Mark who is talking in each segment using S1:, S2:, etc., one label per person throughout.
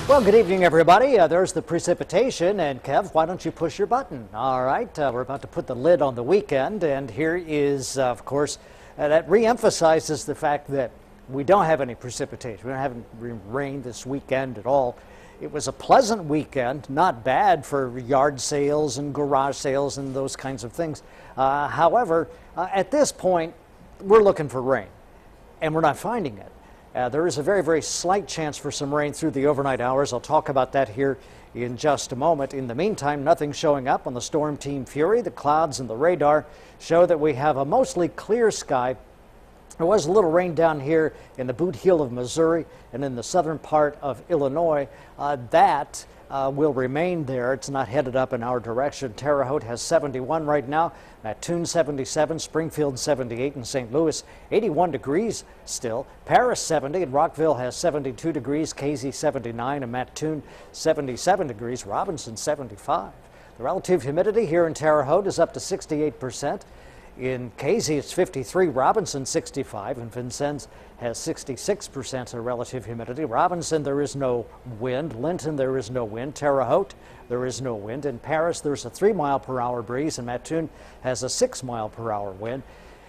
S1: Well, good evening, everybody. There's the precipitation, and Kev, why don't you push your button? All right, we're about to put the lid on the weekend, and here is, of course, that reemphasizes the fact that we don't have any precipitation. We don't have any rain this weekend at all. It was a pleasant weekend, not bad for yard sales and garage sales and those kinds of things. However, at this point, we're looking for rain, and we're not finding it. There is a very, very slight chance for some rain through the overnight hours. I'll talk about that here in just a moment. In the meantime, nothing showing up on the Storm Team Fury. The clouds and the radar show that we have a mostly clear sky. There was a little rain down here in the Boot Heel of Missouri and in the southern part of Illinois. That will remain there. It's not headed up in our direction. Terre Haute has 71 right now. Mattoon 77, Springfield 78, and St. Louis 81 degrees still. Paris 70, and Rockville has 72 degrees. Casey 79, and Mattoon 77 degrees. Robinson 75. The relative humidity here in Terre Haute is up to 68%. In Casey, it's 53, Robinson 65, and Vincennes has 66% of relative humidity. Robinson, there is no wind. Linton, there is no wind. Terre Haute, there is no wind. In Paris, there's a 3-mile-per-hour breeze, and Mattoon has a 6-mile-per-hour wind.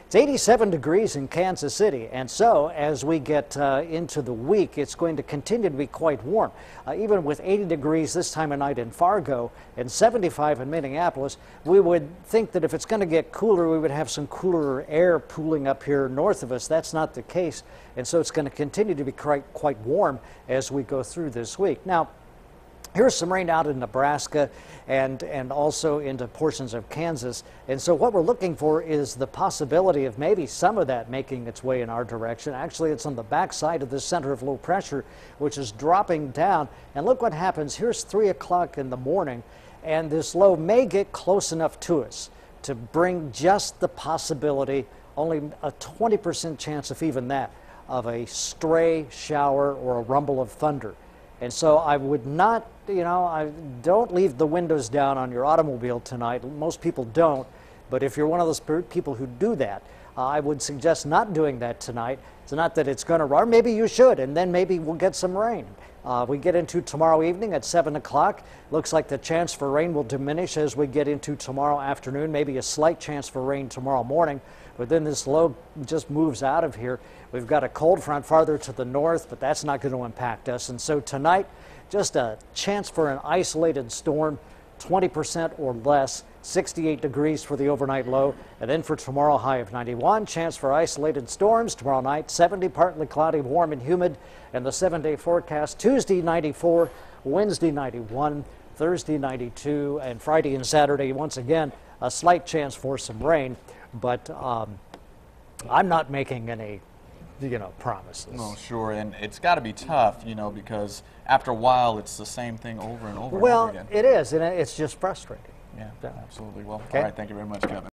S1: It's 87 degrees in Kansas City, and so as we get into the week, it's going to continue to be quite warm. Even with 80 degrees this time of night in Fargo and 75 in Minneapolis, we would think that if it's going to get cooler, we would have some cooler air pooling up here north of us. That's not the case, and so it's going to continue to be quite warm as we go through this week. Now, here's some rain out in Nebraska and also into portions of Kansas. And so what we're looking for is the possibility of maybe some of that making its way in our direction. Actually, it's on the backside of the center of low pressure, which is dropping down. And look what happens. Here's 3 o'clock in the morning, and this low may get close enough to us to bring just the possibility, only a 20% chance, if even that, of a stray shower or a rumble of thunder. And so I would not, don't leave the windows down on your automobile tonight. Most people don't, but if you're one of those people who do that, I would suggest not doing that tonight. It's not that it's going to run. Maybe you should, and then maybe we'll get some rain. We get into tomorrow evening at 7 o'clock. Looks like the chance for rain will diminish as we get into tomorrow afternoon, maybe a slight chance for rain tomorrow morning. But then this low just moves out of here. We've got a cold front farther to the north, but that's not going to impact us. And so tonight, just a chance for an isolated storm, 20% or less, 68 degrees for the overnight low. And then for tomorrow, high of 91, chance for isolated storms. Tomorrow night, 70, partly cloudy, warm and humid. And the 7-day forecast, Tuesday 94, Wednesday 91, Thursday 92, and Friday and Saturday, once again, a slight chance for some rain. But I'm not making any, promises.
S2: No, sure, and it's got to be tough, because after a while, it's the same thing over and over and over again.
S1: Well, it is, and it's just frustrating.
S2: Yeah, absolutely. Well,
S1: okay.
S2: All right, thank you very much, Kevin.